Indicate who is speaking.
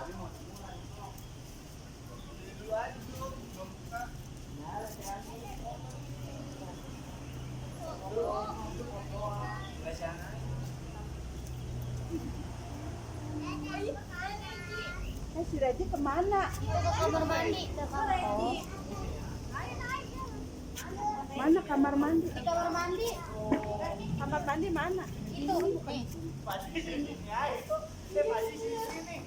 Speaker 1: Si Reji kemana?
Speaker 2: Itu ke kamar mandi.
Speaker 1: Oh. Mana kamar mandi?
Speaker 2: Di kamar mandi.
Speaker 1: Kamar mandi mana?
Speaker 2: Itu nih.
Speaker 3: Masih di sini ya, itu masih di sini.